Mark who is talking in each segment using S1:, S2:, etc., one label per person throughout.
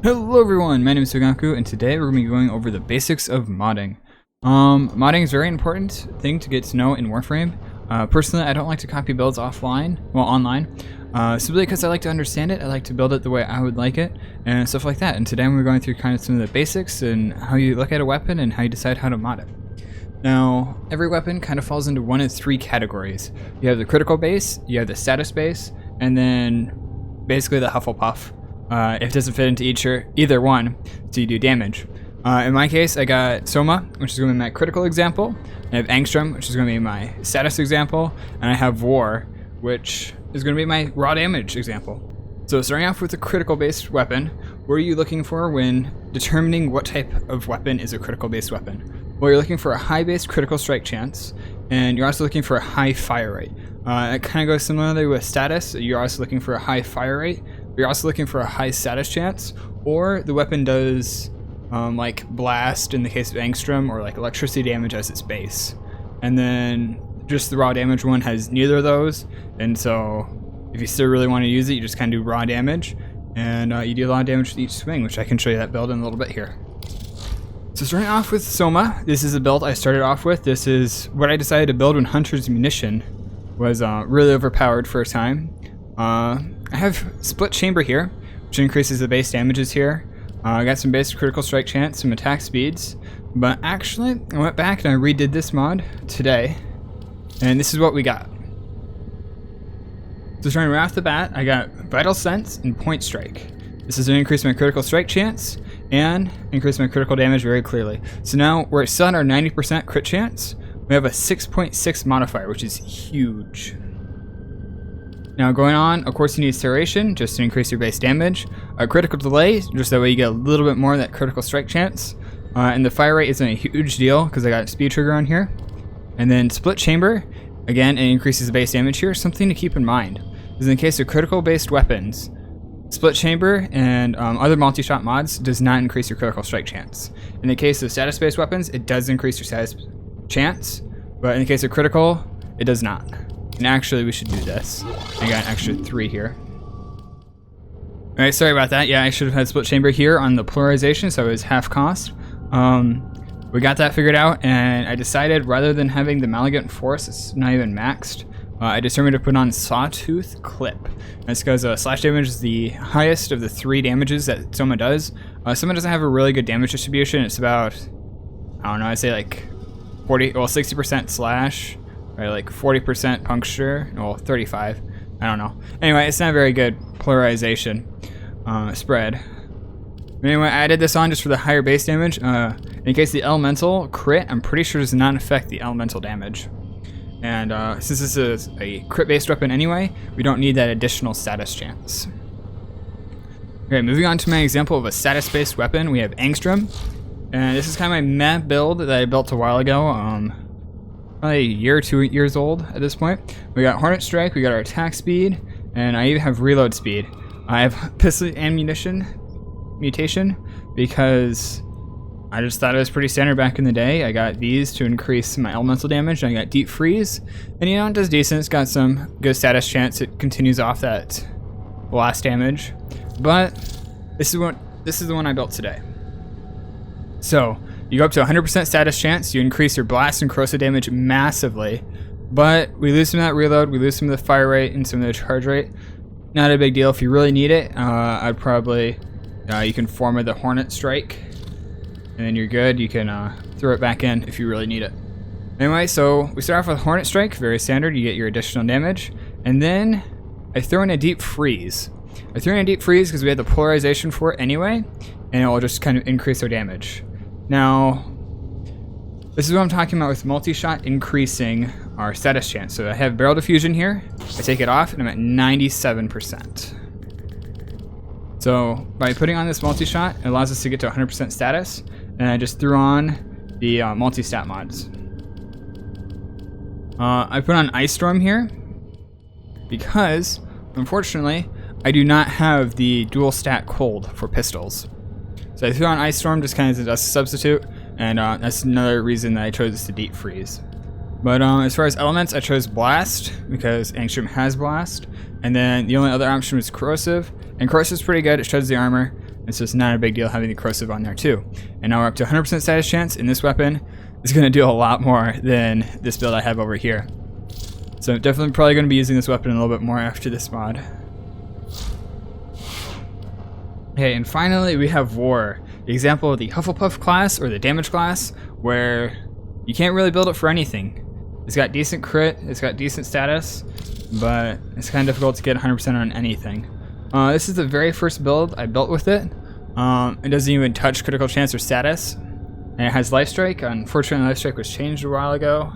S1: Hello everyone, my name is Sugaku, and today we're going to be going over the basics of modding. Modding is a very important thing to get to know in Warframe. Personally, I don't like to copy builds online, simply because I like to understand it. I like to build it the way I would like it, and stuff like that. And today we're going through kind of some of the basics and how you look at a weapon and how you decide how to mod it. Now, every weapon kind of falls into one of three categories. You have the critical base, you have the status base, and then basically the Hufflepuff. If it doesn't fit into either one, so you do damage. In my case, I got Soma, which is going to be my critical example. I have Angstrom, which is going to be my status example. And I have War, which is going to be my raw damage example. So starting off with a critical based weapon, what are you looking for when determining what type of weapon is a critical based weapon? Well, you're looking for a high based critical strike chance, and you're also looking for a high fire rate. It kind of goes similarly with status. You're also looking for a high fire rate. You're also looking for a high status chance, or the weapon does like blast in the case of Angstrom, or like electricity damage as its base. And then just the raw damage one has neither of those, and so if you still really want to use it, you just kind of do raw damage, and you do a lot of damage with each swing, which I can show you that build in a little bit here. So starting off with Soma, this is a build I started off with. This is what I decided to build when Hunter's Munition was really overpowered for a time. I have Split Chamber here, which increases the base damages here. I got some base critical strike chance, some attack speeds, but actually I went back and I redid this mod today, and this is what we got. So starting right off the bat, I got Vital Sense and Point Strike. This is going to increase my critical strike chance and increase my critical damage very clearly. So now we're still at our 90% crit chance. We have a 6.6 modifier, which is huge. Now going on, of course you need Serration, just to increase your base damage. A critical delay, just that way you get a little bit more of that critical strike chance. And the fire rate isn't a huge deal, because I got a speed trigger on here. And then Split Chamber, again, it increases the base damage here. Something to keep in mind is in the case of critical based weapons, Split Chamber and other multi-shot mods does not increase your critical strike chance. In the case of status based weapons, it does increase your status chance, but in the case of critical, it does not. And actually, we should do this. I got an extra 3 here. Alright, sorry about that. Yeah, I should have had Split Chamber here on the polarization, so it was half cost. We got that figured out, and I decided rather than having the Malignant Force, it's not even maxed, I determined to put on Sawtooth Clip. That's because slash damage is the highest of the 3 damages that Soma does. Soma doesn't have a really good damage distribution. It's about, I don't know, I'd say like 60% slash, or like 40% puncture, well 35, I don't know. Anyway, it's not very good polarization spread. But anyway, I added this on just for the higher base damage. In case the elemental crit, I'm pretty sure does not affect the elemental damage. And since this is a crit based weapon anyway, we don't need that additional status chance. Okay, moving on to my example of a status based weapon, we have Angstrom. And this is kind of my meh build that I built a while ago. Probably a year or 2 years old at this point. We got Hornet Strike, we got our attack speed, and I even have reload speed. I have pistol ammunition mutation because I just thought it was pretty standard back in the day. I got these to increase my elemental damage, and I got Deep Freeze, and you know, it does decent. It's got some good status chance. It continues off that blast damage, but this is the one I built today. So you go up to 100% status chance, you increase your blast and corrosive damage massively, but we lose some of that reload, we lose some of the fire rate and some of the charge rate. Not a big deal. If you really need it, I'd probably, you can form with the Hornet Strike, and then you're good. You can throw it back in if you really need it. Anyway, so we start off with Hornet Strike, very standard, you get your additional damage, and then I throw in a Deep Freeze. I threw in a Deep Freeze because we had the polarization for it anyway, and it will just kind of increase our damage. Now, this is what I'm talking about with multi-shot increasing our status chance. So I have Barrel Diffusion here, I take it off, and I'm at 97%. So by putting on this multi-shot, it allows us to get to 100% status, and I just threw on the multi-stat mods. I put on Ice Storm here, because, unfortunately, I do not have the dual stat cold for pistols. So I threw on Ice Storm just kind of as a substitute, and that's another reason that I chose this to Deep Freeze. But as far as elements, I chose Blast because Angstrom has Blast, and then the only other option was Corrosive, and Corrosive is pretty good, it shreds the armor, It's just not a big deal having the corrosive on there too. And now we're up to 100% status chance, and this weapon is going to do a lot more than this build I have over here. So definitely probably going to be using this weapon a little bit more after this mod. Okay, and finally we have War, the example of the Hufflepuff class or the damage class, where you can't really build it for anything. It's got decent crit, it's got decent status, but it's kind of difficult to get 100% on anything. This is the very first build I built with it. It doesn't even touch critical chance or status. And it has Life Strike. Unfortunately, Life Strike was changed a while ago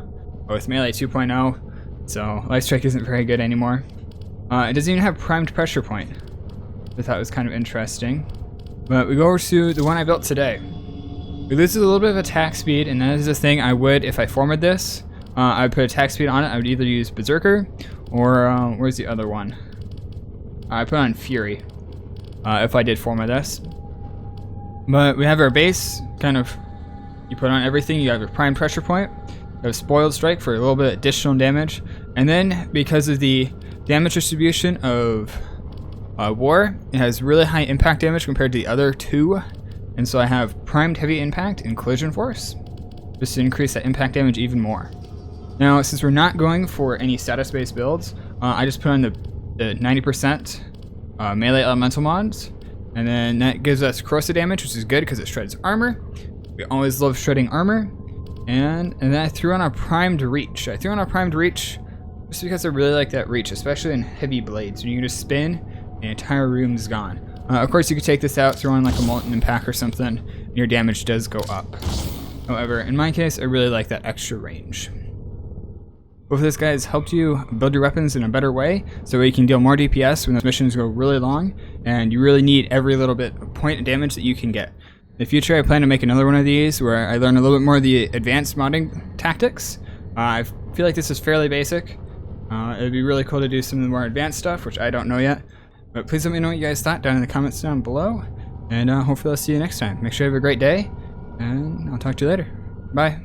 S1: with Melee 2.0, so Life Strike isn't very good anymore. It doesn't even have Primed Pressure Point. I thought it was kind of interesting. But we go over to the one I built today. It loses a little bit of attack speed, and that is the thing I would if I formed this. I would put attack speed on it. I would either use Berserker or where's the other one? I put on Fury if I did form this. But we have our base, kind of, you put on everything. You have your Prime Pressure Point, you have Spoiled Strike for a little bit of additional damage, and then because of the damage distribution of War, it has really high impact damage compared to the other two, and so I have Primed Heavy Impact and Collision Force, just to increase that impact damage even more. Now, since we're not going for any status-based builds, I just put on the 90% melee elemental mods, and then that gives us corrosive damage, which is good because it shreds armor. We always love shredding armor. And then I threw on a primed reach. I threw on a primed reach just because I really like that reach, especially in heavy blades. When you can just spin, and the entire room's gone. Of course, you could take this out, throw on like a molten impact or something, and your damage does go up. However, in my case, I really like that extra range. Hopefully this guy has helped you build your weapons in a better way, so you can deal more DPS when those missions go really long, and you really need every little bit of point of damage that you can get. In the future, I plan to make another one of these where I learn a little bit more of the advanced modding tactics. I feel like this is fairly basic. It'd be really cool to do some of the more advanced stuff, which I don't know yet. But please let me know what you guys thought down in the comments down below, and hopefully I'll see you next time. Make sure you have a great day, and I'll talk to you later. Bye.